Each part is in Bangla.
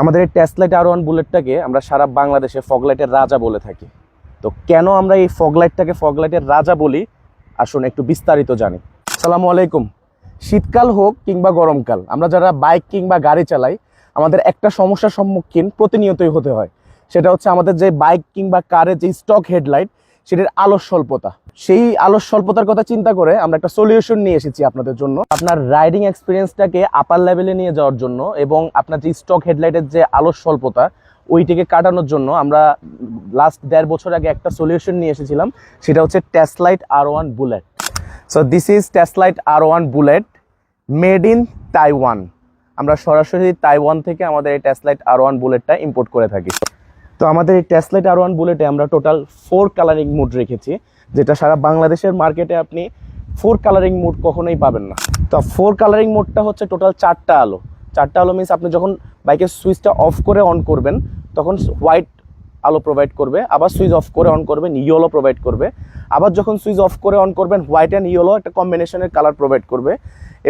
আমাদের এই টেসলা R1 বুলেটটাকে আমরা সারা বাংলাদেশে ফগলাইটের রাজা বলে থাকি। তো কেন আমরা এই ফগলাইটটাকে ফগলাইটের রাজা বলি, আসুন একটু বিস্তারিত জানি। আসসালামু আলাইকুম। শীতকাল হোক কিংবা গরমকাল, আমরা যারা বাইক কিংবা গাড়ি চালাই আমাদের একটা সমস্যার সম্মুখীন প্রতিনিয়তই হতে হয়। সেটা হচ্ছে আমাদের যে বাইক কিংবা কারের যে স্টক হেডলাইট, সেটার আলোর স্বল্পতা। সেই আলোর স্বল্পতার কথা চিন্তা করে আমরা একটা সলিউশন নিয়ে এসেছি আপনাদের জন্য, আপনার রাইডিং এক্সপিরিয়েন্সটাকে আপার লেভেলে নিয়ে যাওয়ার জন্য এবং আপনার যে স্টক হেডলাইটের যে আলোর স্বল্পতা ওইটিকে কাটানোর জন্য আমরা লাস্ট 1.5 বছর আগে একটা সলিউশন নিয়ে এসেছিলাম। সেটা হচ্ছে Teslite R1 bullet. So this is Teslite R1 bullet made in Taiwan. আমরা সরাসরি তাইওয়ান থেকে আমাদের এই টেসলাইট R1 বুলেটটা ইম্পোর্ট করে থাকি। তো আমাদের এই টেসলাইট R1 বুলেটে আমরা টোটাল 4 কালারিং মুড রেখেছি, যেটা সারা বাংলাদেশের মার্কেটে আপনি 4 কালারিং মুড কখনোই পাবেন না। তো 4 কালারিং মুডটা হচ্ছে টোটাল 4টা আলো। 4টা আলো মিনস আপনি যখন বাইকের সুইচটা অফ করে অন করবেন তখন হোয়াইট আলো প্রোভাইড করবে, আবার সুইচ অফ করে অন করবেন ইয়েলো প্রোভাইড করবে, আবার যখন সুইচ অফ করে অন করবেন হোয়াইট অ্যান্ড ইয়েলো একটা কম্বিনেশনের কালার প্রোভাইড করবে।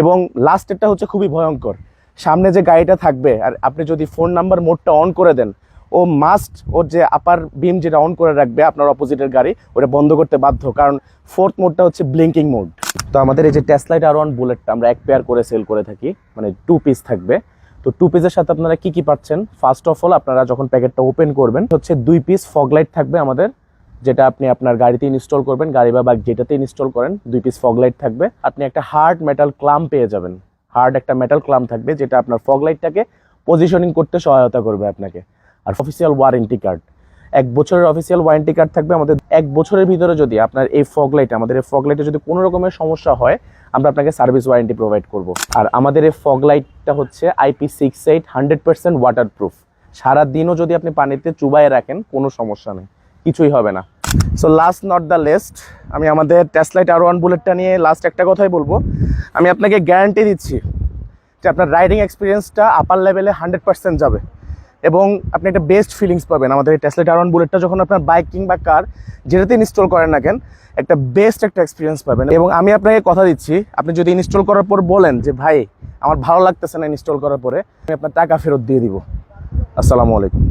এবং লাস্টেরটা হচ্ছে খুবই ভয়ঙ্কর, সামনে যে গাড়িটা থাকবে আর আপনি যদি ফোন নাম্বার মোডটা অন করে দেন, ও মাস্ট ওর যে আপার বিম যেটা অন করে রাখবে আপনার অপোজিটের গাড়ি ওটা বন্ধ করতে বাধ্য, কারণ 4th মোডটা হচ্ছে ব্লিঙ্কিং মোড। তো আমাদের এই যে টেসলাইট R1 বুলেটটা আমরা এক পেয়ার করে সেল করে থাকি, মানে 2 পিস থাকবে। তো 2 পিসের সাথে আপনারা কি পাচ্ছেন, ফার্স্ট অফ অল আপনারা যখন প্যাকেটটা ওপেন করবেন হচ্ছে 2 পিস ফগলাইট থাকবে আমাদের, যেটা আপনি আপনার গাড়িতে ইনস্টল করবেন, গাড়ি বা বাইক যেটাতে ইনস্টল করেন 2 পিস ফগলাইট থাকবে। আপনি একটা হার্ড মেটাল ক্লাম্প পেয়ে যাবেন, হার্ড একটা মেটাল ক্লাম্প থাকবে যেটা আপনার ফগলাইটটাকে পজিশনিং করতে সহায়তা করবে আপনাকে। আর অফিসিয়াল ওয়ারেন্টি কার্ড, 1 বছরের অফিসিয়াল ওয়ারেন্টি কার্ড থাকবে আমাদের। 1 বছরের ভিতরে যদি আপনার এই ফগলাইট, আমাদের এই ফগলাইটে যদি কোনো রকমের সমস্যা হয় আমরা আপনাকে সার্ভিস ওয়ারেন্টি প্রোভাইড করব। আর আমাদের এই ফগলাইটটা হচ্ছে IP68 100% ওয়াটারপ্রুফ। সারা দিনও যদি আপনি পানিতে চুবাইয়ে রাখেন কোনো সমস্যা নেই, কিছুই হবে না। So last not the least, আমি আমাদের টেসলাইট R1 বুলেটটা নিয়ে লাস্ট একটা কথাই বলবো। আমি আপনাকে গ্যারান্টি দিচ্ছি যে আপনার রাইডিং এক্সপিরিয়েন্সটা আপার লেভেলে 100% যাবে এবং আপনি একটা বেস্ট ফিলিংস পাবেন। আমাদের এই টেসলাইট R1 বুলেটটা যখন আপনার বাইক কিংবা কার যেটাতে ইনস্টল করেন না কেন, একটা বেস্ট একটা এক্সপিরিয়েন্স পাবেন। এবং আমি আপনাকে কথা দিচ্ছি, আপনি যদি ইনস্টল করার পর বলেন যে ভাই আমার ভালো লাগতেছে না ইনস্টল করার পরে, আমি আপনার টাকা ফেরত দিয়ে দিব। আসসালামু আলাইকুম।